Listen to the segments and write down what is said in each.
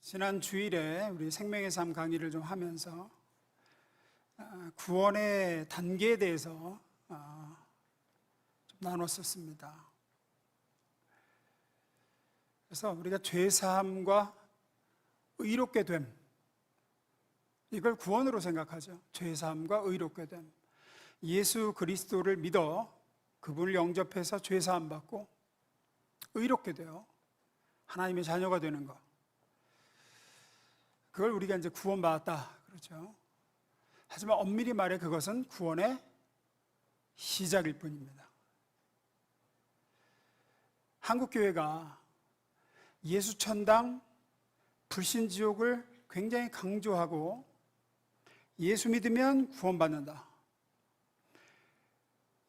지난 주일에 우리 생명의 삶 강의를 좀 하면서 구원의 단계에 대해서 좀 나눴었습니다. 그래서 우리가 죄사함과 의롭게 됨, 이걸 구원으로 생각하죠. 죄사함과 의롭게 됨. 예수 그리스도를 믿어 그분을 영접해서 죄사함 받고 의롭게 되어 하나님의 자녀가 되는 것, 그걸 우리가 이제 구원받았다 그러죠. 하지만 엄밀히 말해 그것은 구원의 시작일 뿐입니다. 한국교회가 예수천당, 불신지옥을 굉장히 강조하고 예수 믿으면 구원받는다,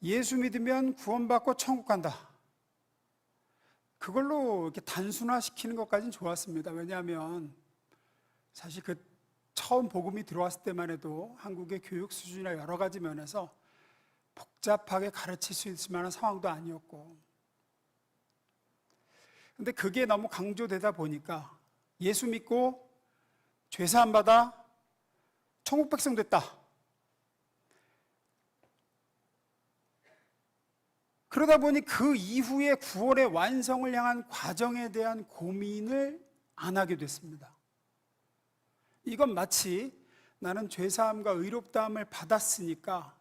예수 믿으면 구원받고 천국 간다, 그걸로 이렇게 단순화시키는 것까지는 좋았습니다. 왜냐하면 사실 그 처음 복음이 들어왔을 때만 해도 한국의 교육 수준이나 여러 가지 면에서 복잡하게 가르칠 수 있을 만한 상황도 아니었고, 근데 그게 너무 강조되다 보니까 예수 믿고 죄사함 받아 천국 백성 됐다, 그러다 보니 그 이후에 구원의 완성을 향한 과정에 대한 고민을 안 하게 됐습니다. 이건 마치 나는 죄사함과 의롭다함을 받았으니까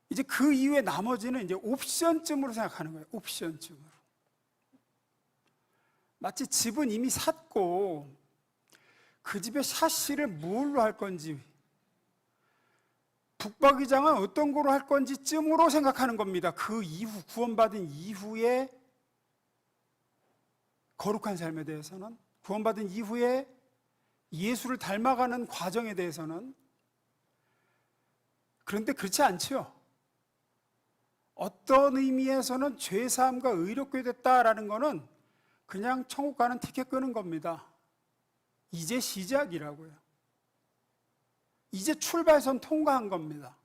이제 그 이후에 나머지는 이제 옵션쯤으로 생각하는 거예요. 옵션쯤으로. 마치 집은 이미 샀고 그 집의 샤시를 뭘로 할 건지, 북박이장은 어떤 거로 할 건지 쯤으로 생각하는 겁니다. 그 이후, 구원받은 이후에 거룩한 삶에 대해서는, 구원받은 이후에 예수를 닮아가는 과정에 대해서는. 그런데 그렇지 않죠. 어떤 의미에서는 죄사함과 의롭게 됐다라는 것은 그냥 천국 가는 티켓 끄는 겁니다. 이제 시작이라고요. 이제 출발선 통과한 겁니다.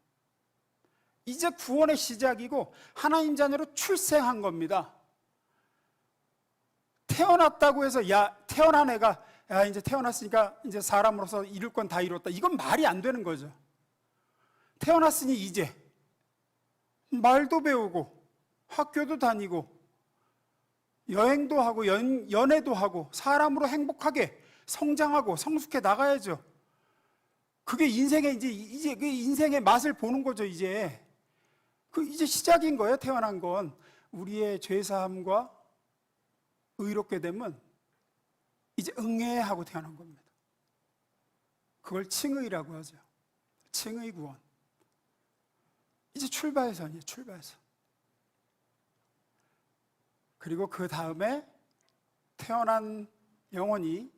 이제 구원의 시작이고 하나님 자녀로 출생한 겁니다. 태어났다고 해서 태어난 애가 이제 태어났으니까 이제 사람으로서 이룰 건 다 이뤘다, 이건 말이 안 되는 거죠. 태어났으니 이제 말도 배우고 학교도 다니고 여행도 하고 연애도 하고 사람으로 행복하게 성장하고 성숙해 나가야죠. 그게 인생의 이제 그 인생의 맛을 보는 거죠. 이제 시작인 거예요. 태어난 건. 우리의 죄사함과 의롭게 되면 이제 응애하고 태어난 겁니다. 그걸 칭의라고 하죠. 칭의 구원. 이제 출발선이에요. 출발선. 그리고 그 다음에 태어난 영혼이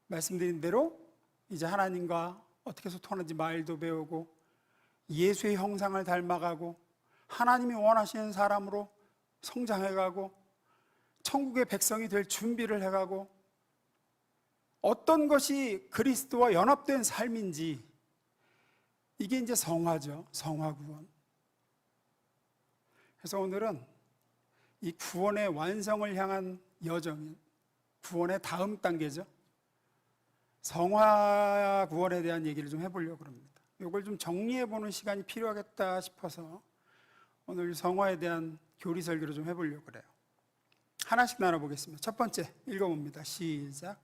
말씀드린 대로 이제 하나님과 어떻게 소통하는지 말도 배우고 예수의 형상을 닮아가고 하나님이 원하시는 사람으로 성장해가고 천국의 백성이 될 준비를 해가고, 어떤 것이 그리스도와 연합된 삶인지, 이게 이제 성화죠. 성화구원. 그래서 오늘은 이 구원의 완성을 향한 여정인, 구원의 다음 단계죠. 성화 구원에 대한 얘기를 좀 해보려고 합니다. 이걸 좀 정리해보는 시간이 필요하겠다 싶어서 오늘 성화에 대한 교리 설교를 좀 해보려고 그래요. 하나씩 나눠보겠습니다. 첫 번째 읽어봅니다. 시작.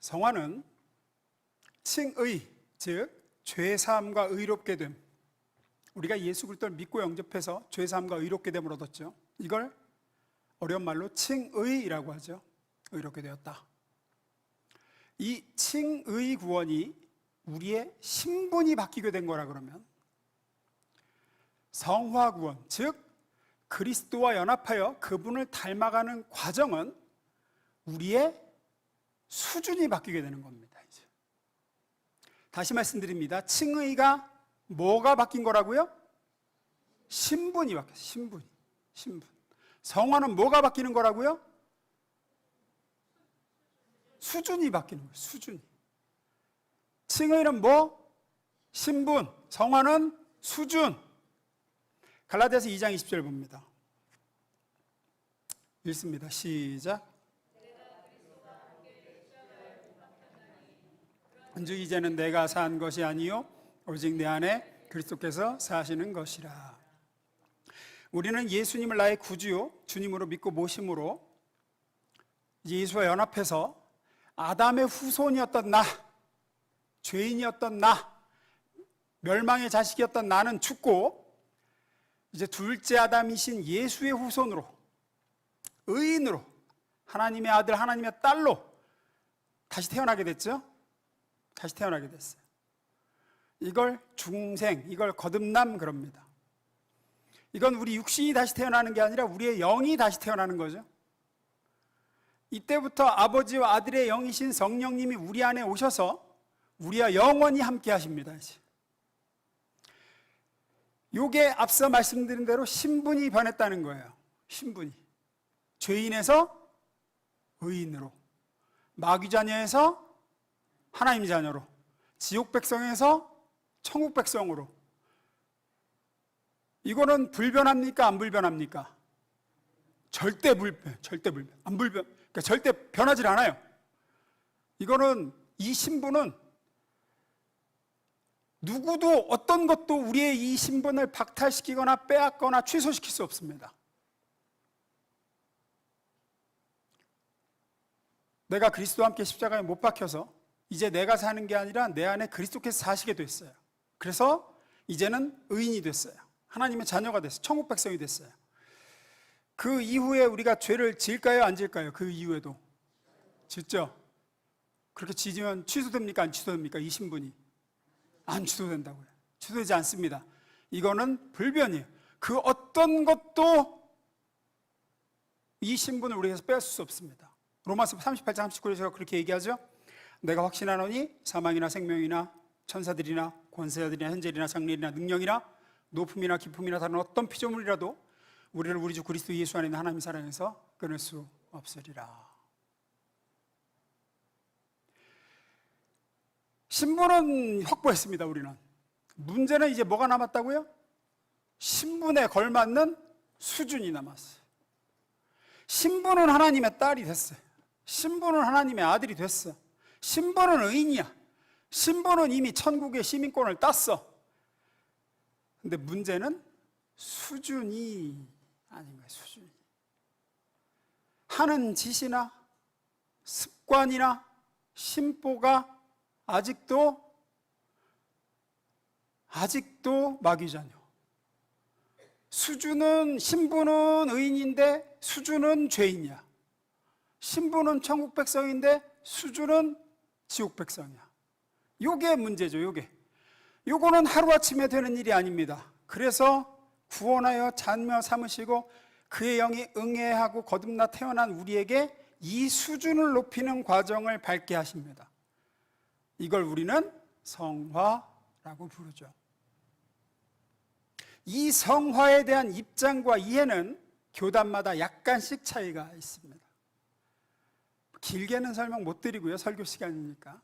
성화는 칭의, 즉 죄사함과 의롭게 됨, 우리가 예수 그리스도를 믿고 영접해서 죄사함과 의롭게 됨을 얻었죠. 이걸 어려운 말로 칭의라고 하죠. 의롭게 되었다. 이 칭의 구원이 우리의 신분이 바뀌게 된 거라 그러면, 성화 구원, 즉 그리스도와 연합하여 그분을 닮아가는 과정은 우리의 수준이 바뀌게 되는 겁니다. 이제 다시 말씀드립니다. 칭의가 뭐가 바뀐 거라고요? 신분이 바뀌었어요. 신분. 성화는 뭐가 바뀌는 거라고요? 수준이 바뀌는 거예요. 수준이. 칭의는 뭐? 신분. 성화는 수준. 갈라디아서 2장 20절 봅니다. 읽습니다. 시작. 즉 이제는 내가 산 것이 아니요 오직 내 안에 그리스도께서 사시는 것이라. 우리는 예수님을 나의 구주요 주님으로 믿고 모심으로 예수와 연합해서 아담의 후손이었던 나, 죄인이었던 나, 멸망의 자식이었던 나는 죽고 이제 둘째 아담이신 예수의 후손으로, 의인으로, 하나님의 아들, 하나님의 딸로 다시 태어나게 됐죠. 다시 태어나게 됐어요. 이걸 중생, 이걸 거듭남 그럽니다. 이건 우리 육신이 다시 태어나는 게 아니라 우리의 영이 다시 태어나는 거죠. 이때부터 아버지와 아들의 영이신 성령님이 우리 안에 오셔서 우리와 영원히 함께 하십니다. 이게 앞서 말씀드린 대로 신분이 변했다는 거예요. 신분이 죄인에서 의인으로, 마귀 자녀에서 하나님 자녀로, 지옥 백성에서 천국 백성으로. 이거는 불변합니까? 안 불변합니까? 절대 불변, 안 불변. 그러니까 절대 변하지 않아요. 이거는, 이 신분은 누구도 어떤 것도 우리의 이 신분을 박탈시키거나 빼앗거나 취소시킬 수 없습니다. 내가 그리스도와 함께 십자가에 못 박혀서 이제 내가 사는 게 아니라 내 안에 그리스도께서 사시게 됐어요. 그래서 이제는 의인이 됐어요. 하나님의 자녀가 됐어요. 천국 백성이 됐어요. 그 이후에 우리가 죄를 지을까요? 안 지을까요? 그 이후에도 짓죠. 그렇게 지으면 취소됩니까? 안 취소됩니까? 이 신분이 안 취소된다고요. 취소되지 않습니다. 이거는 불변이에요. 그 어떤 것도 이 신분을 우리에게서 빼앗을 수 없습니다. 로마서 38장 39절에서 그렇게 얘기하죠. 내가 확신하노니 사망이나 생명이나 천사들이나 권세자들이나 현재이나 장래이나 능력이나 높음이나 깊음이나 다른 어떤 피조물이라도 우리를 우리 주 그리스도 예수 안에 있는 하나님 사랑에서 끊을 수 없으리라. 신분은 확보했습니다. 우리는. 문제는 이제 뭐가 남았다고요? 신분에 걸맞는 수준이 남았어요. 신분은 하나님의 딸이 됐어요. 신분은 하나님의 아들이 됐어. 신분은 의인이야. 신분은 이미 천국의 시민권을 땄어. 근데 문제는 수준이 아닌 거예요. 수준이. 하는 짓이나 습관이나 심보가 아직도 마귀 자녀. 수준은, 신분은 의인인데 수준은 죄인이야. 신분은 천국 백성인데 수준은 지옥 백성이야. 요게 문제죠. 요거는 하루아침에 되는 일이 아닙니다. 그래서 구원하여 자녀 삼으시고 그의 영이 응애하고 거듭나 태어난 우리에게 이 수준을 높이는 과정을 밟게 하십니다. 이걸 우리는 성화라고 부르죠. 이 성화에 대한 입장과 이해는 교단마다 약간씩 차이가 있습니다. 길게는 설명 못 드리고요. 설교 시간이니까.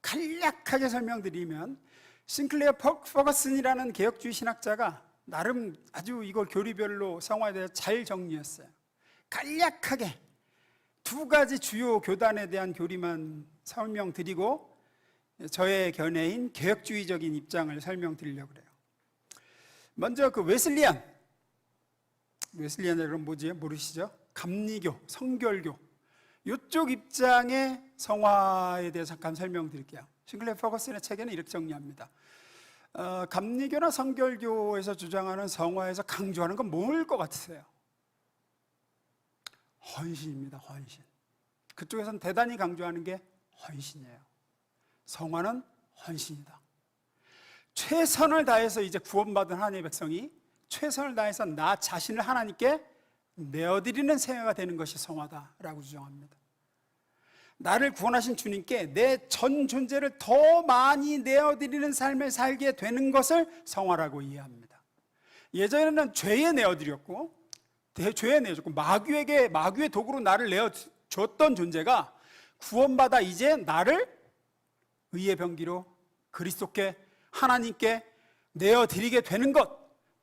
간략하게 설명드리면 싱클레어 퍼거슨이라는 개혁주의 신학자가 나름 아주 이걸 교리별로 성화에 대해서 잘 정리했어요. 간략하게 두 가지 주요 교단에 대한 교리만 설명드리고 저의 견해인 개혁주의적인 입장을 설명드리려고 그래요. 먼저 그 웨슬리안 여러분 뭐지? 모르시죠? 감리교, 성결교 이쪽 입장의 성화에 대해서 잠깐 설명드릴게요. 싱클레어 퍼거슨의 책에는 이렇게 정리합니다. 감리교나 성결교에서 주장하는 성화에서 강조하는 건 뭘 것 같으세요? 헌신입니다. 헌신. 그쪽에서는 대단히 강조하는 게 헌신이에요. 성화는 헌신이다. 최선을 다해서 이제 구원받은 하나님의 백성이 최선을 다해서 나 자신을 하나님께 내어드리는 생애가 되는 것이 성화다라고 주장합니다. 나를 구원하신 주님께 내 전 존재를 더 많이 내어드리는 삶을 살게 되는 것을 성화라고 이해합니다. 예전에는 죄에 내어드렸고 마귀의 도구로 나를 내어줬던 존재가 구원받아 이제 나를 의의 병기로 그리스도께 하나님께 내어드리게 되는 것,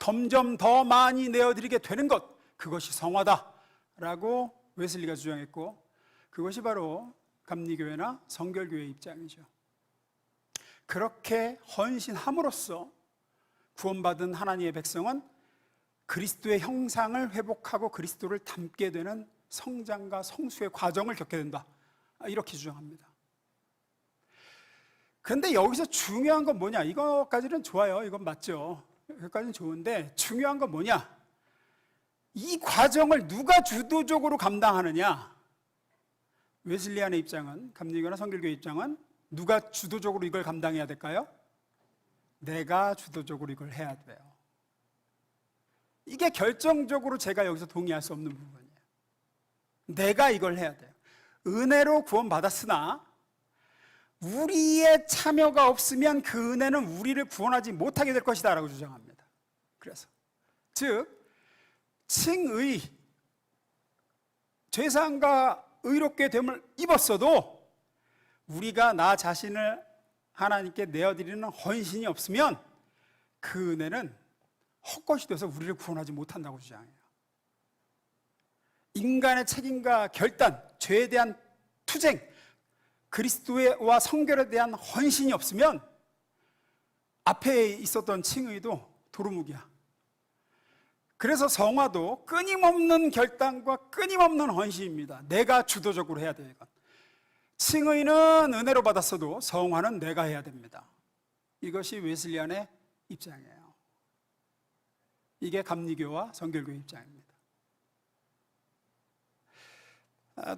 점점 더 많이 내어드리게 되는 것, 그것이 성화다라고 웨슬리가 주장했고, 그것이 바로 감리교회나 성결교회의 입장이죠. 그렇게 헌신함으로써 구원받은 하나님의 백성은 그리스도의 형상을 회복하고 그리스도를 닮게 되는 성장과 성수의 과정을 겪게 된다, 이렇게 주장합니다. 그런데 여기서 중요한 건 뭐냐? 이것까지는 좋아요. 이건 맞죠. 여기까지는 좋은데 중요한 건 뭐냐? 이 과정을 누가 주도적으로 감당하느냐? 웨슬리안의 입장은, 감리교나 성결교의 입장은 누가 주도적으로 이걸 감당해야 될까요? 내가 주도적으로 이걸 해야 돼요. 이게 결정적으로 제가 여기서 동의할 수 없는 부분이에요. 내가 이걸 해야 돼요. 은혜로 구원받았으나 우리의 참여가 없으면 그 은혜는 우리를 구원하지 못하게 될 것이다 라고 주장합니다. 그래서 즉 칭의, 죄사함과 의롭게 됨을 입었어도 우리가 나 자신을 하나님께 내어드리는 헌신이 없으면 그 은혜는 헛것이 돼서 우리를 구원하지 못한다고 주장해요. 인간의 책임과 결단, 죄에 대한 투쟁, 그리스도와 성결에 대한 헌신이 없으면 앞에 있었던 칭의도 도루묵이야. 그래서 성화도 끊임없는 결단과 끊임없는 헌신입니다. 내가 주도적으로 해야 돼요. 이건. 칭의는 은혜로 받았어도 성화는 내가 해야 됩니다. 이것이 웨슬리안의 입장이에요. 이게 감리교와 성결교의 입장입니다.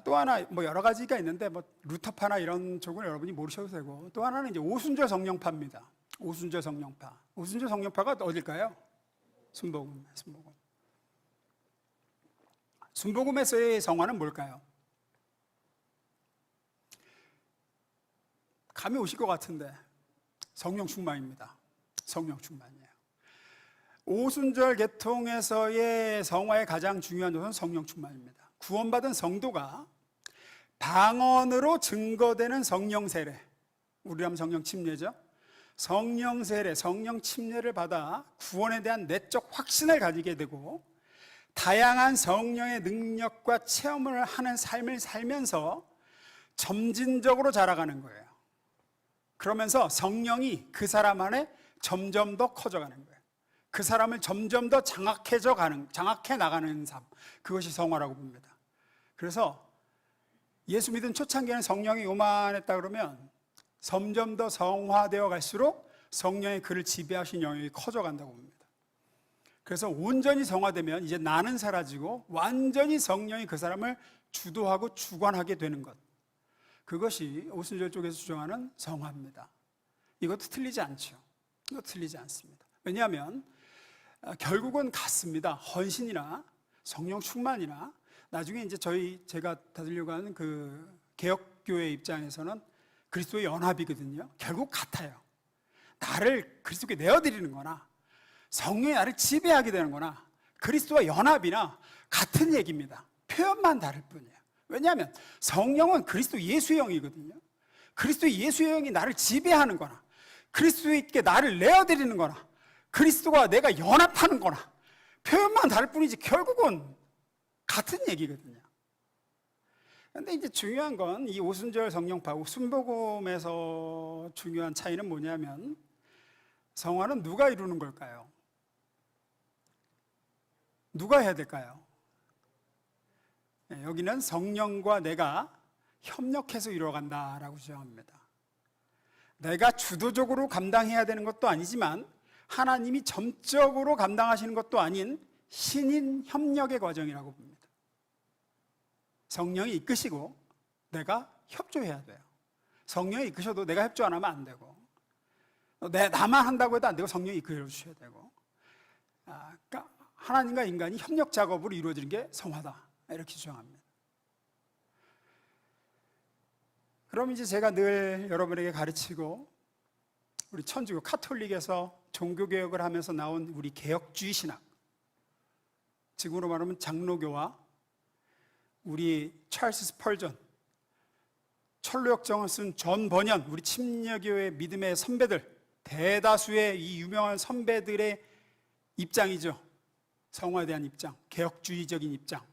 또 하나 여러 가지가 있는데 루터파나 이런 쪽은 여러분이 모르셔도 되고, 또 하나는 이제 오순절 성령파입니다. 오순절 성령파. 오순절 성령파가 어딜까요? 순복음. 순복음에서의 성화는 뭘까요? 감이 오실 것 같은데 성령 충만입니다. 성령 충만이에요. 오순절 계통에서의 성화의 가장 중요한 요소는 성령 충만입니다. 구원받은 성도가 방언으로 증거되는 성령 세례, 우리라면 성령 침례죠. 성령 세례, 성령 침례를 받아 구원에 대한 내적 확신을 가지게 되고 다양한 성령의 능력과 체험을 하는 삶을 살면서 점진적으로 자라가는 거예요. 그러면서 성령이 그 사람 안에 점점 더 커져가는 거예요. 그 사람을 점점 더 장악해 나가는 삶, 그것이 성화라고 봅니다. 그래서 예수 믿은 초창기에는 성령이 요만했다 그러면 점점 더 성화되어 갈수록 성령의 그를 지배하신 영역이 커져간다고 봅니다. 그래서 온전히 성화되면 이제 나는 사라지고 완전히 성령이 그 사람을 주도하고 주관하게 되는 것, 그것이 오순절 쪽에서 주장하는 성화입니다. 이것도 틀리지 않죠. 이것도 틀리지 않습니다. 왜냐하면 결국은 같습니다. 헌신이나 성령 충만이나 나중에 이제 제가 다루려고 하는 그 개혁교회 입장에서는 그리스도의 연합이거든요. 결국 같아요. 나를 그리스도께 내어드리는 거나 성령이 나를 지배하게 되는 거나 그리스도와 연합이나 같은 얘기입니다. 표현만 다를 뿐이에요. 왜냐하면 성령은 그리스도 예수의 영이거든요. 그리스도 예수의 영이 나를 지배하는 거나 그리스도께 나를 내어드리는 거나 그리스도와 내가 연합하는 거나 표현만 다를 뿐이지 결국은 같은 얘기거든요. 그런데 이제 중요한 건 이 오순절 성령파, 순복음에서 중요한 차이는 뭐냐면 성화는 누가 이루는 걸까요? 누가 해야 될까요? 여기는 성령과 내가 협력해서 이루어간다라고 주장합니다. 내가 주도적으로 감당해야 되는 것도 아니지만 하나님이 점적으로 감당하시는 것도 아닌 신인 협력의 과정이라고 봅니다. 성령이 이끄시고 내가 협조해야 돼요. 성령이 이끄셔도 내가 협조 안 하면 안 되고, 나만 한다고 해도 안 되고 성령이 이끌어 주셔야 되고, 그러니까 하나님과 인간이 협력 작업으로 이루어지는 게 성화다, 이렇게 주장합니다. 그럼 이제 제가 늘 여러분에게 가르치고 우리 천주교 카톨릭에서 종교개혁을 하면서 나온 우리 개혁주의 신학, 지금으로 말하면 장로교와 우리 찰스 스펄전, 철로역정을 쓴 존 버년, 우리 침례교의 믿음의 선배들, 대다수의 이 유명한 선배들의 입장이죠. 성화에 대한 입장, 개혁주의적인 입장.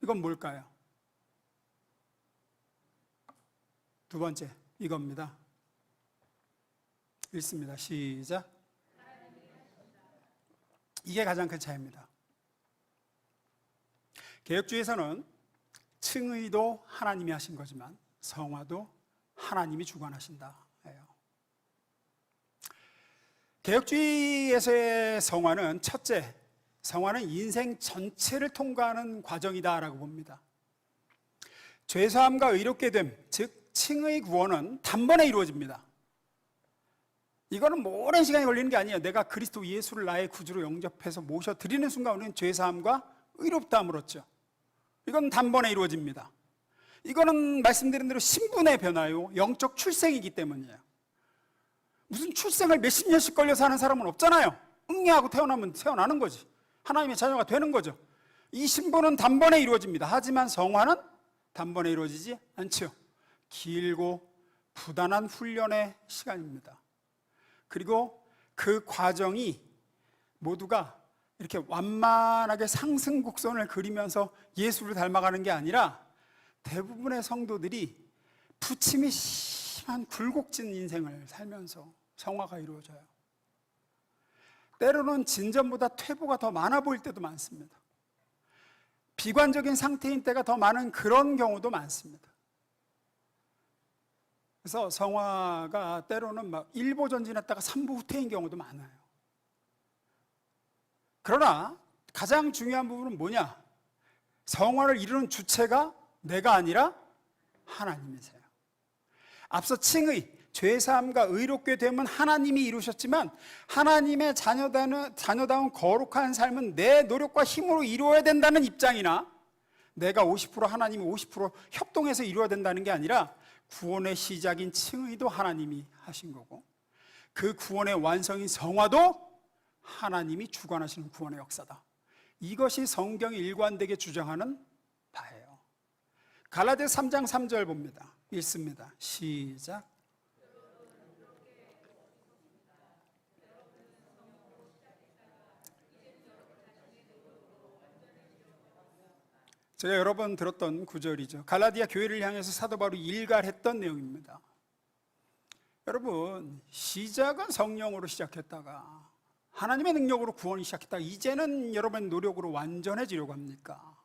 이건 뭘까요? 두 번째, 이겁니다. 읽습니다. 시작. 이게 가장 큰 차이입니다. 개혁주의에서는 칭의도 하나님이 하신 거지만 성화도 하나님이 주관하신다. 개혁주의에서의 성화는 첫째, 성화는 인생 전체를 통과하는 과정이다라고 봅니다. 죄사함과 의롭게 됨, 즉 칭의 구원은 단번에 이루어집니다. 이거는 오랜 시간이 걸리는 게 아니에요. 내가 그리스도 예수를 나의 구주로 영접해서 모셔드리는 순간 우리는 죄사함과 의롭다함을 얻죠. 이건 단번에 이루어집니다. 이거는 말씀드린 대로 신분의 변화요, 영적 출생이기 때문이에요. 무슨 출생을 몇십 년씩 걸려서 하는 사람은 없잖아요. 응애하고 태어나면 태어나는 거지. 하나님의 자녀가 되는 거죠. 이 신분은 단번에 이루어집니다. 하지만 성화는 단번에 이루어지지 않죠. 길고 부단한 훈련의 시간입니다. 그리고 그 과정이 모두가 이렇게 완만하게 상승 곡선을 그리면서 예수를 닮아가는 게 아니라 대부분의 성도들이 부침이 심한 굴곡진 인생을 살면서 성화가 이루어져요. 때로는 진전보다 퇴보가 더 많아 보일 때도 많습니다. 비관적인 상태인 때가 더 많은 그런 경우도 많습니다. 그래서 성화가 때로는 막 1보 전진했다가 3보 후퇴인 경우도 많아요. 그러나 가장 중요한 부분은 뭐냐? 성화를 이루는 주체가 내가 아니라 하나님이세요. 앞서 칭의, 죄사함과 의롭게 됨은 하나님이 이루셨지만 하나님의 자녀다운 거룩한 삶은 내 노력과 힘으로 이루어야 된다는 입장이나 내가 50% 하나님이 50% 협동해서 이루어야 된다는 게 아니라 구원의 시작인 칭의도 하나님이 하신 거고 그 구원의 완성인 성화도 하나님이 주관하시는 구원의 역사다. 이것이 성경이 일관되게 주장하는 바예요. 갈라디아서 3장 3절 봅니다. 읽습니다. 시작. 제가 여러 번 들었던 구절이죠. 갈라디아 교회를 향해서 사도 바울이 일갈했던 내용입니다. 여러분, 시작은 성령으로 시작했다가 하나님의 능력으로 구원이 시작했다가 이제는 여러분의 노력으로 완전해지려고 합니까?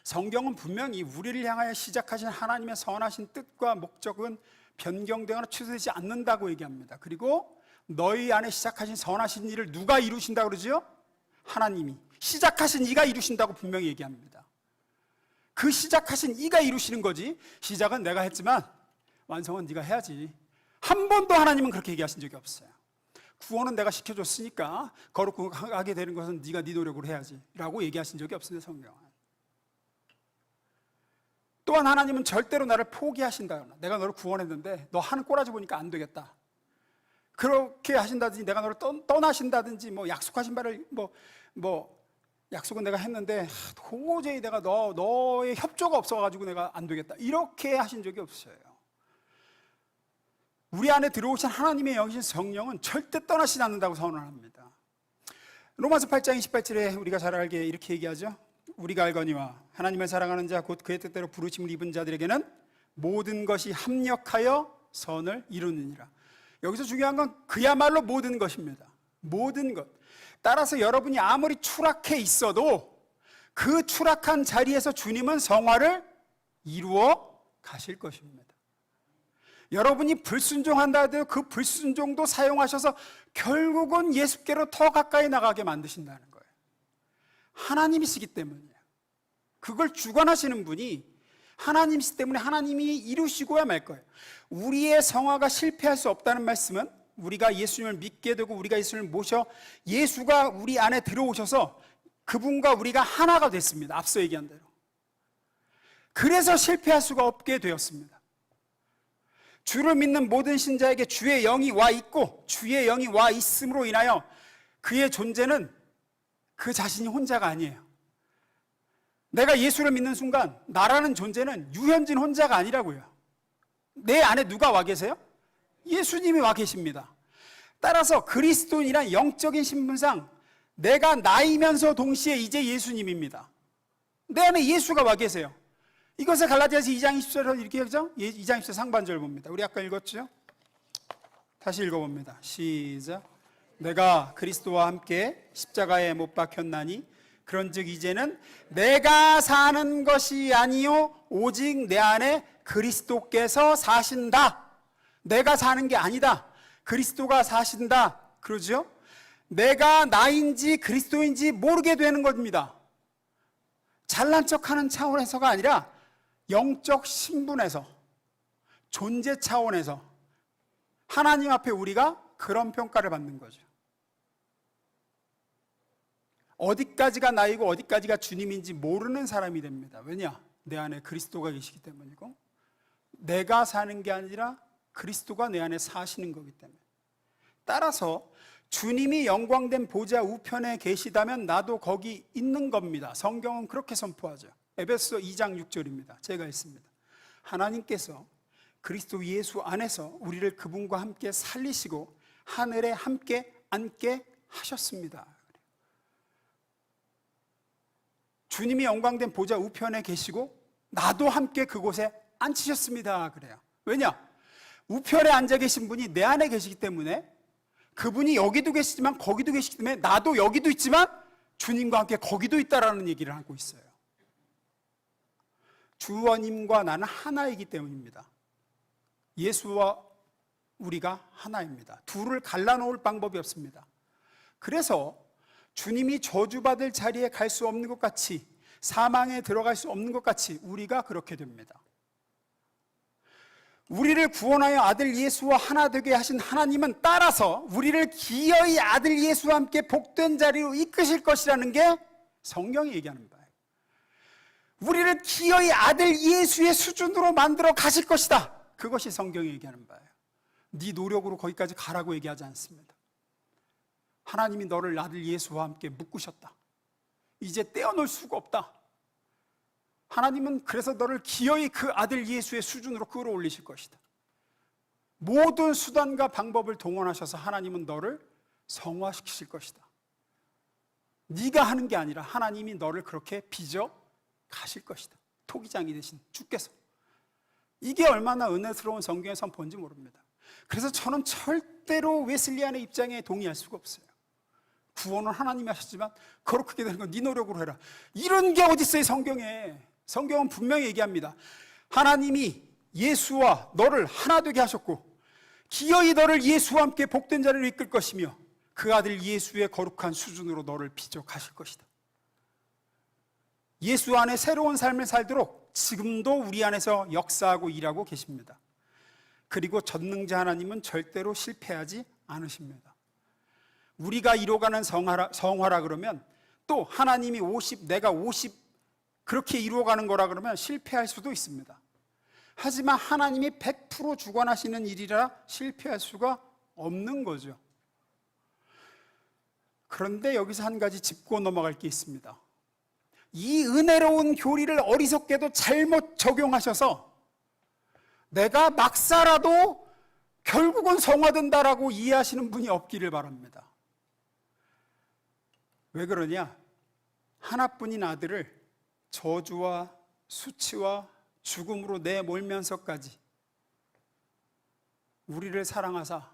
성경은 분명히 우리를 향하여 시작하신 하나님의 선하신 뜻과 목적은 변경되거나 취소되지 않는다고 얘기합니다. 그리고 너희 안에 시작하신 선하신 일을 누가 이루신다고 그러죠? 하나님이. 시작하신 이가 이루신다고 분명히 얘기합니다. 그 시작하신 이가 이루시는 거지 시작은 내가 했지만 완성은 네가 해야지. 한 번도 하나님은 그렇게 얘기하신 적이 없어요. 구원은 내가 시켜줬으니까 거룩하게 되는 것은 네가 네 노력으로 해야지 라고 얘기하신 적이 없습니다. 성경은. 또한 하나님은 절대로 나를 포기하신다. 내가 너를 구원했는데 너 하는 꼬라지 보니까 안 되겠다. 그렇게 하신다든지 내가 너를 떠나신다든지 뭐 약속하신 바를 뭐 약속은 내가 했는데 도저히 내가 너의 협조가 없어가지고 내가 안 되겠다 이렇게 하신 적이 없어요. 우리 안에 들어오신 하나님의 영이신 성령은 절대 떠나시지 않는다고 선언합니다. 로마서 8장 28절에 우리가 잘 알게 이렇게 얘기하죠. 우리가 알거니와 하나님을 사랑하는 자 곧 그의 뜻대로 부르심을 입은 자들에게는 모든 것이 합력하여 선을 이루느니라. 여기서 중요한 건 그야말로 모든 것입니다. 모든 것. 따라서 여러분이 아무리 추락해 있어도 그 추락한 자리에서 주님은 성화를 이루어 가실 것입니다. 여러분이 불순종한다 해도 그 불순종도 사용하셔서 결국은 예수께로 더 가까이 나가게 만드신다는 거예요. 하나님이시기 때문이에요. 그걸 주관하시는 분이 하나님이시기 때문에 하나님이 이루시고야 말 거예요. 우리의 성화가 실패할 수 없다는 말씀은 우리가 예수님을 믿게 되고 우리가 예수님을 모셔 예수가 우리 안에 들어오셔서 그분과 우리가 하나가 됐습니다. 앞서 얘기한 대로. 그래서 실패할 수가 없게 되었습니다. 주를 믿는 모든 신자에게 주의 영이 와 있고 주의 영이 와 있음으로 인하여 그의 존재는 그 자신이 혼자가 아니에요. 내가 예수를 믿는 순간 나라는 존재는 유현진 혼자가 아니라고요. 내 안에 누가 와 계세요? 예수님이 와 계십니다. 따라서 그리스도인이란 영적인 신분상 내가 나이면서 동시에 이제 예수님입니다. 내 안에 예수가 와 계세요. 이것을 갈라디아서 2장 20절로 이렇게 하죠. 2장 20절 상반절 봅니다. 우리 아까 읽었죠? 다시 읽어봅니다. 시작. 내가 그리스도와 함께 십자가에 못 박혔나니 그런즉 이제는 내가 사는 것이 아니요 오직 내 안에 그리스도께서 사신다. 내가 사는 게 아니다. 그리스도가 사신다. 그러죠? 내가 나인지 그리스도인지 모르게 되는 겁니다. 잘난 척하는 차원에서가 아니라 영적 신분에서, 존재 차원에서 하나님 앞에 우리가 그런 평가를 받는 거죠. 어디까지가 나이고 어디까지가 주님인지 모르는 사람이 됩니다. 왜냐? 내 안에 그리스도가 계시기 때문이고, 내가 사는 게 아니라 그리스도가 내 안에 사시는 거기 때문에. 따라서 주님이 영광된 보좌 우편에 계시다면 나도 거기 있는 겁니다. 성경은 그렇게 선포하죠. 에베소 2장 6절입니다. 제가 읽습니다. 하나님께서 그리스도 예수 안에서 우리를 그분과 함께 살리시고 하늘에 함께 앉게 하셨습니다. 주님이 영광된 보좌 우편에 계시고 나도 함께 그곳에 앉히셨습니다. 그래요. 왜냐? 우편에 앉아 계신 분이 내 안에 계시기 때문에, 그분이 여기도 계시지만 거기도 계시기 때문에 나도 여기도 있지만 주님과 함께 거기도 있다라는 얘기를 하고 있어요. 주원님과 나는 하나이기 때문입니다. 예수와 우리가 하나입니다. 둘을 갈라놓을 방법이 없습니다. 그래서 주님이 저주받을 자리에 갈 수 없는 것 같이, 사망에 들어갈 수 없는 것 같이 우리가 그렇게 됩니다. 우리를 구원하여 아들 예수와 하나 되게 하신 하나님은 따라서 우리를 기어이 아들 예수와 함께 복된 자리로 이끄실 것이라는 게 성경이 얘기하는 바예요. 우리를 기어이 아들 예수의 수준으로 만들어 가실 것이다. 그것이 성경이 얘기하는 바예요. 네 노력으로 거기까지 가라고 얘기하지 않습니다. 하나님이 너를 아들 예수와 함께 묶으셨다. 이제 떼어놓을 수가 없다. 하나님은 그래서 너를 기어이 그 아들 예수의 수준으로 끌어올리실 것이다. 모든 수단과 방법을 동원하셔서 하나님은 너를 성화시키실 것이다. 네가 하는 게 아니라 하나님이 너를 그렇게 빚어 가실 것이다. 토기장이 되신 주께서. 이게 얼마나 은혜스러운 성경의 선포인지 모릅니다. 그래서 저는 절대로 웨슬리안의 입장에 동의할 수가 없어요. 구원은 하나님이 하셨지만 거룩하게 되는 건 네 노력으로 해라. 이런 게 어디 있어요, 성경에. 성경은 분명히 얘기합니다. 하나님이 예수와 너를 하나 되게 하셨고 기어이 너를 예수와 함께 복된 자리로 이끌 것이며 그 아들 예수의 거룩한 수준으로 너를 빚어 가실 것이다. 예수 안에 새로운 삶을 살도록 지금도 우리 안에서 역사하고 일하고 계십니다. 그리고 전능자 하나님은 절대로 실패하지 않으십니다. 우리가 이루어가는 성화라 그러면 또 하나님이 50, 내가 50 그렇게 이루어가는 거라 그러면 실패할 수도 있습니다. 하지만 하나님이 100% 주관하시는 일이라 실패할 수가 없는 거죠. 그런데 여기서 한 가지 짚고 넘어갈 게 있습니다. 이 은혜로운 교리를 어리석게도 잘못 적용하셔서 내가 막 살아도 결국은 성화된다라고 이해하시는 분이 없기를 바랍니다. 왜 그러냐? 하나뿐인 아들을 저주와 수치와 죽음으로 내몰면서까지 우리를 사랑하사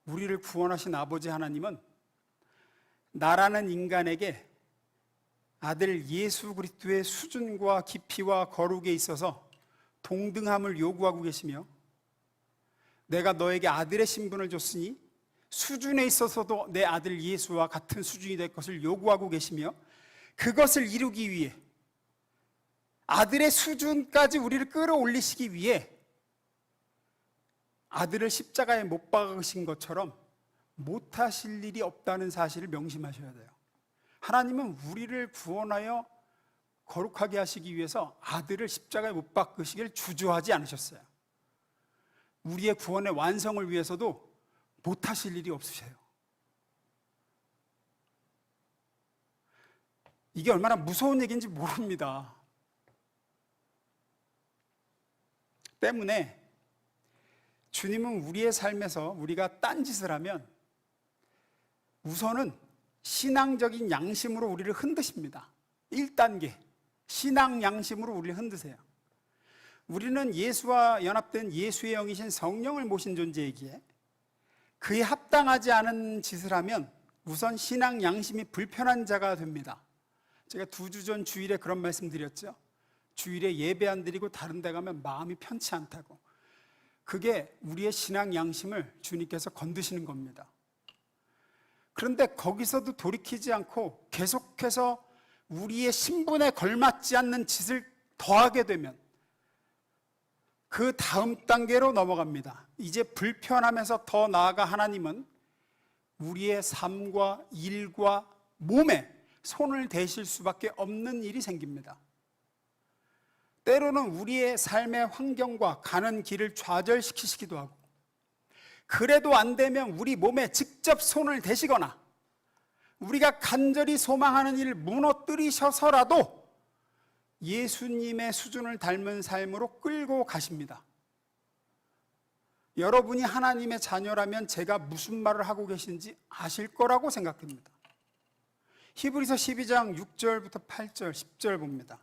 우리를 구원하신 아버지 하나님은 나라는 인간에게 아들 예수 그리스도의 수준과 깊이와 거룩에 있어서 동등함을 요구하고 계시며 내가 너에게 아들의 신분을 줬으니 수준에 있어서도 내 아들 예수와 같은 수준이 될 것을 요구하고 계시며 그것을 이루기 위해 아들의 수준까지 우리를 끌어올리시기 위해 아들을 십자가에 못 박으신 것처럼 못하실 일이 없다는 사실을 명심하셔야 돼요. 하나님은 우리를 구원하여 거룩하게 하시기 위해서 아들을 십자가에 못 박으시길 주저하지 않으셨어요. 우리의 구원의 완성을 위해서도 못하실 일이 없으세요. 이게 얼마나 무서운 얘기인지 모릅니다. 때문에 주님은 우리의 삶에서 우리가 딴짓을 하면 우선은 신앙적인 양심으로 우리를 흔드십니다. 1단계, 신앙 양심으로 우리를 흔드세요. 우리는 예수와 연합된 예수의 영이신 성령을 모신 존재이기에 그에 합당하지 않은 짓을 하면 우선 신앙 양심이 불편한 자가 됩니다. 제가 2주 전 주일에 그런 말씀 드렸죠. 주일에 예배 안 드리고 다른 데 가면 마음이 편치 않다고. 그게 우리의 신앙 양심을 주님께서 건드시는 겁니다. 그런데 거기서도 돌이키지 않고 계속해서 우리의 신분에 걸맞지 않는 짓을 더하게 되면 그 다음 단계로 넘어갑니다. 이제 불편하면서 더 나아가 하나님은 우리의 삶과 일과 몸에 손을 대실 수밖에 없는 일이 생깁니다. 때로는 우리의 삶의 환경과 가는 길을 좌절시키시기도 하고, 그래도 안 되면 우리 몸에 직접 손을 대시거나 우리가 간절히 소망하는 일을 무너뜨리셔서라도 예수님의 수준을 닮은 삶으로 끌고 가십니다. 여러분이 하나님의 자녀라면 제가 무슨 말을 하고 계신지 아실 거라고 생각됩니다. 히브리서 12장 6절부터 8절, 10절 봅니다.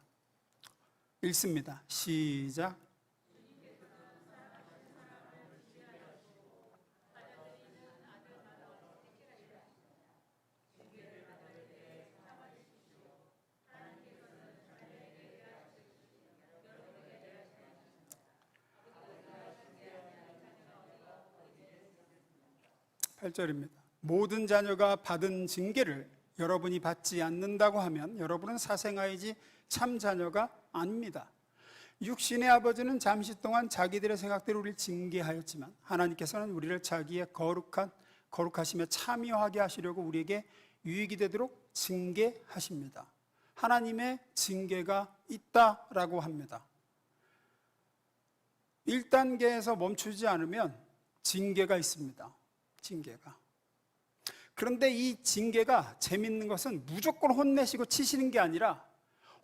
읽습니다. 시작. 8절입니다. 모든 자녀가 받은 징계를 여러분이 받지 않는다고 하면 여러분은 사생아이지 참 자녀가 아닙니다. 육신의 아버지는 잠시 동안 자기들의 생각대로 우리를 징계하였지만 하나님께서는 우리를 자기의 거룩하심에 참여하게 하시려고 우리에게 유익이 되도록 징계하십니다. 하나님의 징계가 있다라고 합니다. 1단계에서 멈추지 않으면 징계가 있습니다. 징계가. 그런데 이 징계가 재밌는 것은 무조건 혼내시고 치시는 게 아니라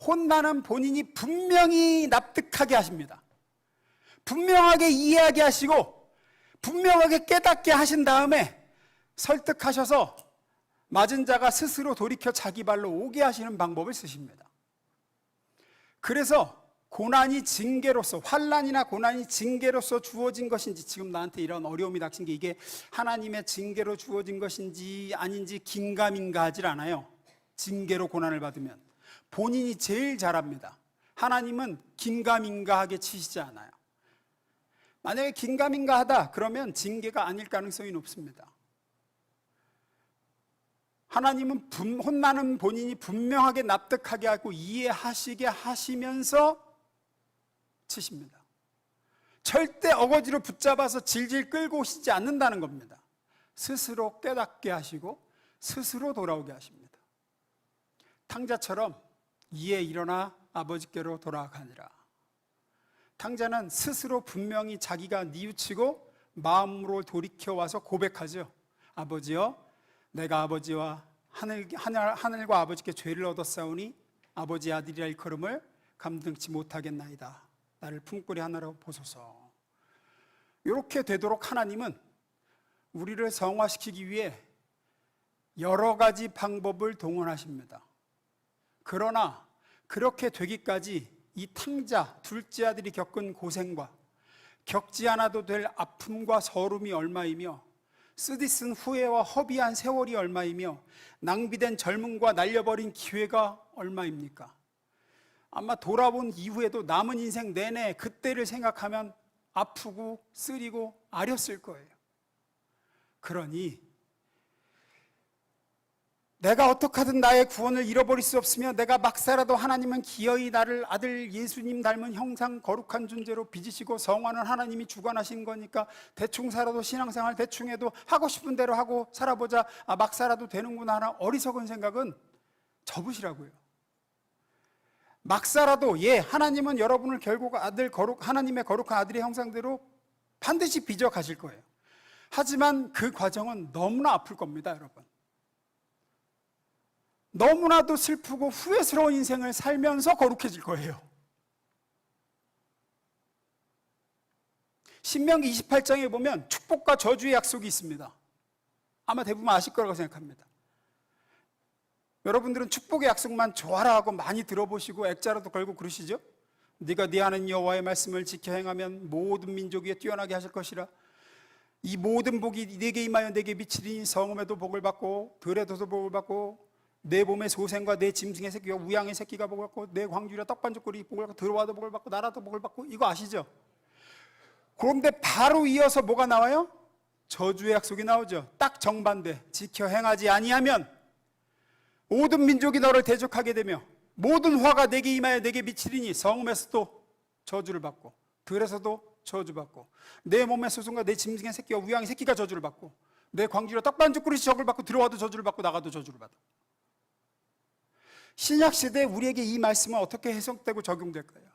혼나는 본인이 분명히 납득하게 하십니다. 분명하게 이해하게 하시고 분명하게 깨닫게 하신 다음에 설득하셔서 맞은 자가 스스로 돌이켜 자기 발로 오게 하시는 방법을 쓰십니다. 그래서 고난이 징계로서, 환난이나 고난이 징계로서 주어진 것인지, 지금 나한테 이런 어려움이 닥친 게 이게 하나님의 징계로 주어진 것인지 아닌지 긴가민가 하질 않아요. 징계로 고난을 받으면 본인이 제일 잘합니다. 하나님은 긴가민가하게 치시지 않아요. 만약에 긴가민가하다 그러면 징계가 아닐 가능성이 높습니다. 하나님은 혼나는 본인이 분명하게 납득하게 하고 이해하시게 하시면서 치십니다. 절대 어거지로 붙잡아서 질질 끌고 오시지 않는다는 겁니다. 스스로 깨닫게 하시고 스스로 돌아오게 하십니다. 탕자처럼 이에 일어나 아버지께로 돌아가니라. 탕자는 스스로 분명히 자기가 뉘우치고 마음으로 돌이켜와서 고백하죠. 아버지여, 내가 아버지와 하늘과 아버지께 죄를 얻었사오니 아버지 아들이라 일컬음을 감당치 못하겠나이다. 나를 품꾼이 하나로 보소서. 이렇게 되도록 하나님은 우리를 성화시키기 위해 여러 가지 방법을 동원하십니다. 그러나 그렇게 되기까지 이 탕자, 둘째 아들이 겪은 고생과 겪지 않아도 될 아픔과 서름이 얼마이며 쓰디쓴 후회와 허비한 세월이 얼마이며 낭비된 젊음과 날려버린 기회가 얼마입니까? 아마 돌아본 이후에도 남은 인생 내내 그때를 생각하면 아프고 쓰리고 아렸을 거예요. 그러니 내가 어떻게든 나의 구원을 잃어버릴 수 없으며 내가 막 살아도 하나님은 기어이 나를 아들 예수님 닮은 형상 거룩한 존재로 빚으시고 성화는 하나님이 주관하신 거니까 대충 살아도 신앙생활 대충 해도 하고 싶은 대로 하고 살아보자. 막 살아도 되는구나 하는 어리석은 생각은 접으시라고요. 막 살아도 하나님은 여러분을 결국 하나님의 거룩한 아들의 형상대로 반드시 빚어 가실 거예요. 하지만 그 과정은 너무나 아플 겁니다, 여러분. 너무나도 슬프고 후회스러운 인생을 살면서 거룩해질 거예요. 신명기 28장에 보면 축복과 저주의 약속이 있습니다. 아마 대부분 아실 거라고 생각합니다. 여러분들은 축복의 약속만 좋아라 하고 많이 들어보시고 액자라도 걸고 그러시죠? 네가 네 하나님 여호와의 말씀을 지켜 행하면 모든 민족 위에 뛰어나게 하실 것이라. 이 모든 복이 네게 임하여 네게 미치리니 성읍에도 복을 받고 들에도 복을 받고 내 몸의 소생과 내 짐승의 새끼와 우양의 새끼가 복을 받고 내 광주리와 떡반죽거리 복을 받고 들어와도 복을 받고 나라도 복을 받고. 이거 아시죠? 그런데 바로 이어서 뭐가 나와요? 저주의 약속이 나오죠. 딱 정반대. 지켜 행하지 아니하면 모든 민족이 너를 대적하게 되며 모든 화가 내게 임하여 내게 미치리니 성읍에서도 저주를 받고 들에서도 저주받고 내 몸의 소송과 내 짐승의 새끼와 우양의 새끼가 저주를 받고 내 광주리와 떡반죽 그릇이 저주를 받고 들어와도 저주를 받고 나가도 저주를 받아. 신약시대에 우리에게 이 말씀은 어떻게 해석되고 적용될까요?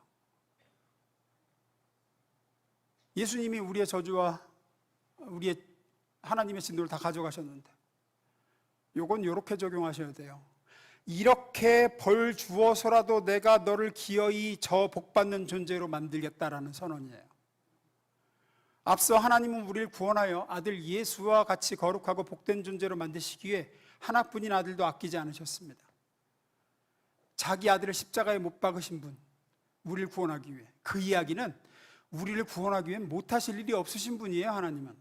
예수님이 우리의 저주와 우리의 하나님의 진노를 다 가져가셨는데 요건 이렇게 적용하셔야 돼요. 이렇게 벌 주어서라도 내가 너를 기어이 저 복받는 존재로 만들겠다라는 선언이에요. 앞서 하나님은 우리를 구원하여 아들 예수와 같이 거룩하고 복된 존재로 만드시기에 하나뿐인 아들도 아끼지 않으셨습니다. 자기 아들을 십자가에 못 박으신 분, 우리를 구원하기 위해. 그 이야기는 우리를 구원하기 위해 못하실 일이 없으신 분이에요. 하나님은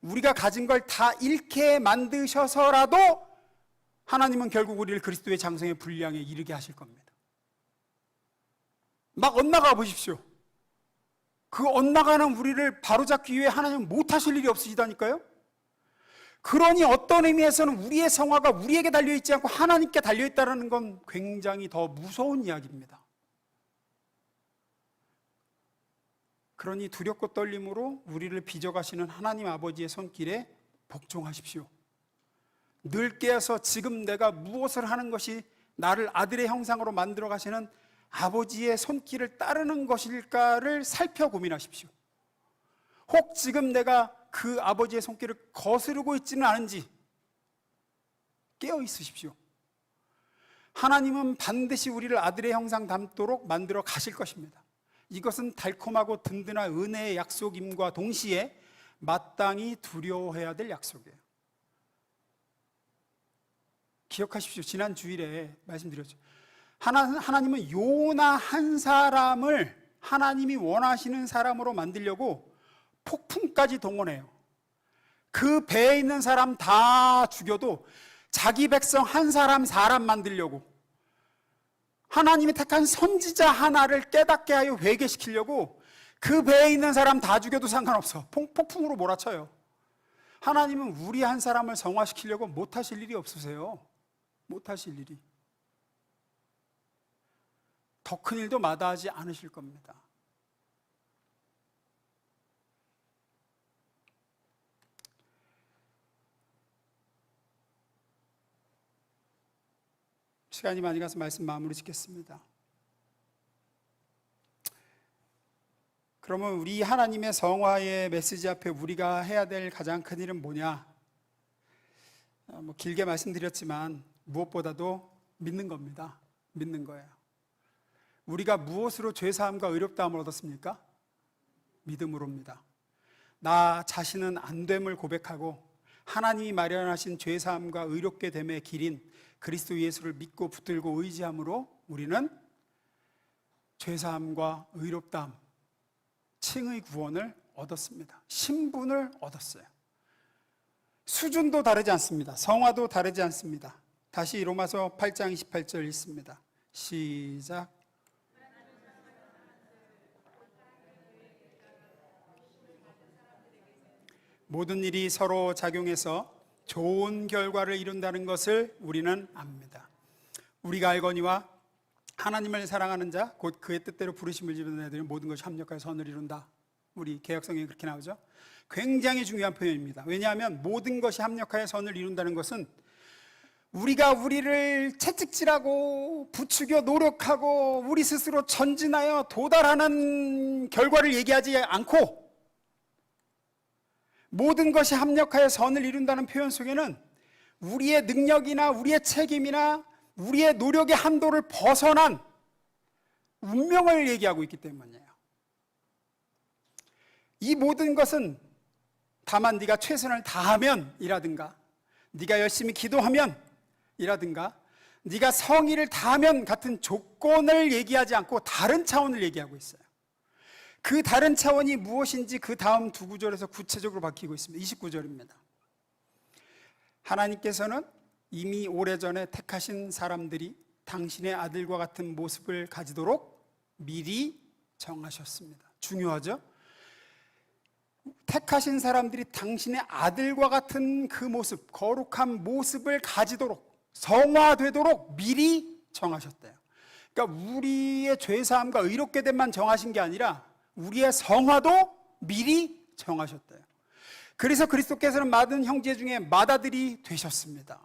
우리가 가진 걸 다 잃게 만드셔서라도 하나님은 결국 우리를 그리스도의 장성의 분량에 이르게 하실 겁니다. 막 엇나가 보십시오. 그 엇나가는 우리를 바로잡기 위해 하나님은 못하실 일이 없으시다니까요. 그러니 어떤 의미에서는 우리의 성화가 우리에게 달려있지 않고 하나님께 달려있다는 건 굉장히 더 무서운 이야기입니다. 그러니 두렵고 떨림으로 우리를 빚어가시는 하나님 아버지의 손길에 복종하십시오. 늘 깨어서 지금 내가 무엇을 하는 것이 나를 아들의 형상으로 만들어 가시는 아버지의 손길을 따르는 것일까를 살펴 고민하십시오. 혹 지금 내가 그 아버지의 손길을 거스르고 있지는 않은지 깨어 있으십시오. 하나님은 반드시 우리를 아들의 형상 닮도록 만들어 가실 것입니다. 이것은 달콤하고 든든한 은혜의 약속임과 동시에 마땅히 두려워해야 될 약속이에요. 기억하십시오. 지난 주일에 말씀드렸죠. 하나님은 요나 한 사람을 하나님이 원하시는 사람으로 만들려고 폭풍까지 동원해요. 그 배에 있는 사람 다 죽여도 자기 백성 한 사람 만들려고, 하나님이 택한 선지자 하나를 깨닫게 하여 회개시키려고 그 배에 있는 사람 다 죽여도 상관없어. 폭풍으로 몰아쳐요. 하나님은 우리 한 사람을 성화시키려고 못하실 일이 없으세요. 못하실 일이. 더 큰 일도 마다하지 않으실 겁니다. 시간이 많이 가서 말씀 마무리 짓겠습니다. 그러면 우리 하나님의 성화의 메시지 앞에 우리가 해야 될 가장 큰 일은 뭐냐? 길게 말씀드렸지만 무엇보다도 믿는 겁니다. 믿는 거예요. 우리가 무엇으로 죄사함과 의롭다함을 얻었습니까? 믿음으로입니다. 나 자신은 안됨을 고백하고 하나님이 마련하신 죄사함과 의롭게 됨의 길인 그리스도 예수를 믿고 붙들고 의지함으로 우리는 죄사함과 의롭다함, 칭의 구원을 얻었습니다. 신분을 얻었어요. 수준도 다르지 않습니다. 성화도 다르지 않습니다. 다시 로마서 8장 28절 읽습니다. 시작. 모든 일이 서로 작용해서 좋은 결과를 이룬다는 것을 우리는 압니다. 우리가 알거니와 하나님을 사랑하는 자 곧 그의 뜻대로 부르심을 입은 자들은 모든 것이 합력하여 선을 이룬다. 우리 개역성경에 그렇게 나오죠. 굉장히 중요한 표현입니다. 왜냐하면 모든 것이 합력하여 선을 이룬다는 것은 우리가 우리를 채찍질하고 부추겨 노력하고 우리 스스로 전진하여 도달하는 결과를 얘기하지 않고, 모든 것이 합력하여 선을 이룬다는 표현 속에는 우리의 능력이나 우리의 책임이나 우리의 노력의 한도를 벗어난 운명을 얘기하고 있기 때문이에요. 이 모든 것은 다만 네가 최선을 다하면 이라든가, 네가 열심히 기도하면 이라든가, 네가 성의를 다하면 같은 조건을 얘기하지 않고 다른 차원을 얘기하고 있어요. 그 다른 차원이 무엇인지 그 다음 두 구절에서 구체적으로 밝히고 있습니다. 29절입니다. 하나님께서는 이미 오래전에 택하신 사람들이 당신의 아들과 같은 모습을 가지도록 미리 정하셨습니다. 중요하죠? 택하신 사람들이 당신의 아들과 같은 그 모습, 거룩한 모습을 가지도록, 성화되도록 미리 정하셨대요. 그러니까 우리의 죄사함과 의롭게 됨만 정하신 게 아니라 우리의 성화도 미리 정하셨대요. 그래서 그리스도께서는 많은 형제 중에 맏아들이 되셨습니다.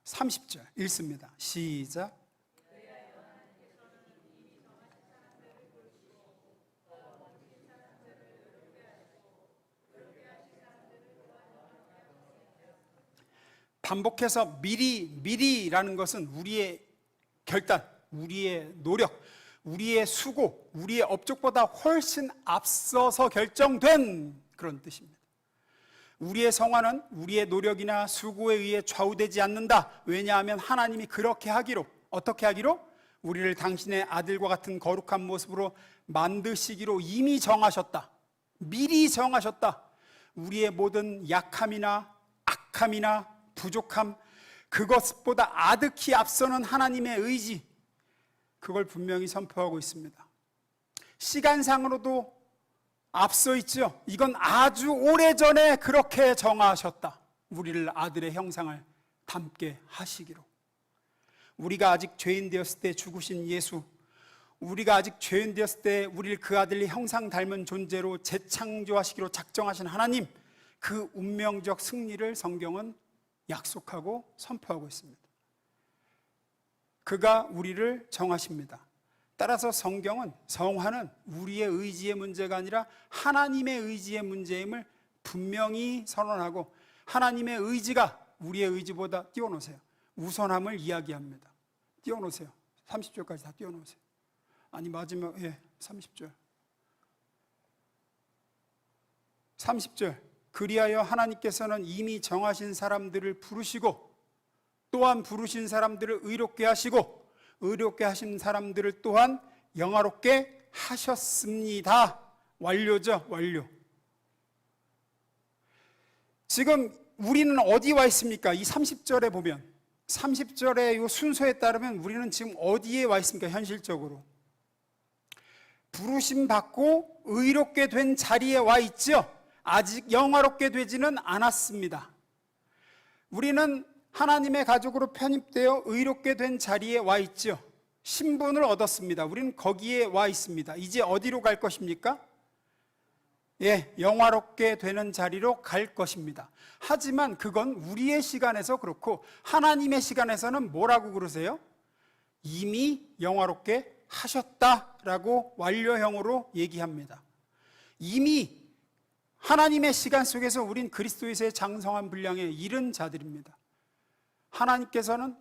30절 읽습니다. 시작. 반복해서 미리라는 것은 우리의 결단, 우리의 노력, 우리의 수고, 우리의 업적보다 훨씬 앞서서 결정된 그런 뜻입니다. 우리의 성화는 우리의 노력이나 수고에 의해 좌우되지 않는다. 왜냐하면 하나님이 그렇게 하기로, 어떻게 하기로? 우리를 당신의 아들과 같은 거룩한 모습으로 만드시기로 이미 정하셨다. 미리 정하셨다. 우리의 모든 약함이나 악함이나 부족함, 그것보다 아득히 앞서는 하나님의 의지, 그걸 분명히 선포하고 있습니다. 시간상으로도 앞서 있죠. 이건 아주 오래전에 그렇게 정하셨다. 우리를 아들의 형상을 닮게 하시기로. 우리가 아직 죄인 되었을 때 죽으신 예수, 우리가 아직 죄인 되었을 때 우리를 그 아들의 형상 닮은 존재로 재창조하시기로 작정하신 하나님, 그 운명적 승리를 성경은 약속하고 선포하고 있습니다. 그가 우리를 정하십니다. 따라서 성경은, 성화는 우리의 의지의 문제가 아니라 하나님의 의지의 문제임을 분명히 선언하고, 하나님의 의지가 우리의 의지보다 띄워놓으세요. 우선함을 이야기합니다. 띄워놓으세요. 30절까지 다 띄워놓으세요. 아니 마지막 30절. 30절. 그리하여 하나님께서는 이미 정하신 사람들을 부르시고, 또한 부르신 사람들을 의롭게 하시고, 의롭게 하신 사람들을 또한 영화롭게 하셨습니다. 완료죠, 완료. 지금 우리는 어디 와 있습니까? 이 30절에 보면, 30절의 이 순서에 따르면 우리는 지금 어디에 와 있습니까? 현실적으로 부르심 받고 의롭게 된 자리에 와 있죠. 아직 영화롭게 되지는 않았습니다. 우리는 하나님의 가족으로 편입되어 의롭게 된 자리에 와 있죠. 신분을 얻었습니다. 우리는 거기에 와 있습니다. 이제 어디로 갈 것입니까? 영화롭게 되는 자리로 갈 것입니다. 하지만 그건 우리의 시간에서 그렇고, 하나님의 시간에서는 뭐라고 그러세요? 이미 영화롭게 하셨다라고 완료형으로 얘기합니다. 이미 하나님의 시간 속에서 우린 그리스도에서의 장성한 분량에 이른 자들입니다. 하나님께서는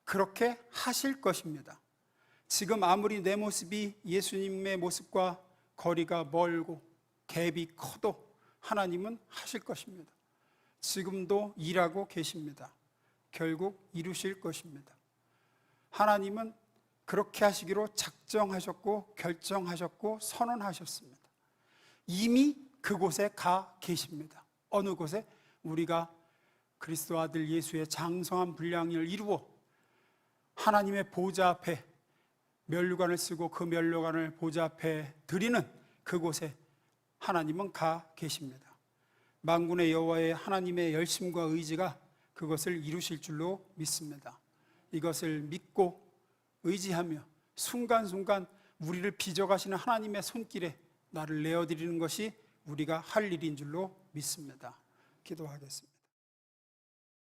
그렇게 하실 것입니다. 지금 아무리 내 모습이 예수님의 모습과 거리가 멀고 갭이 커도 하나님은 하실 것입니다. 지금도 일하고 계십니다. 결국 이루실 것입니다. 하나님은 그렇게 하시기로 작정하셨고 결정하셨고 선언하셨습니다. 이미 그곳에 가 계십니다. 어느 곳에? 우리가 그리스도 아들 예수의 장성한 분량을 이루어 하나님의 보좌 앞에 면류관을 쓰고 그 면류관을 보좌 앞에 드리는 그곳에 하나님은 가 계십니다. 만군의 여호와의 하나님의 열심과 의지가 그것을 이루실 줄로 믿습니다. 이것을 믿고 의지하며 순간순간 우리를 빚어가시는 하나님의 손길에 나를 내어드리는 것이 우리가 할 일인 줄로 믿습니다. 기도하겠습니다.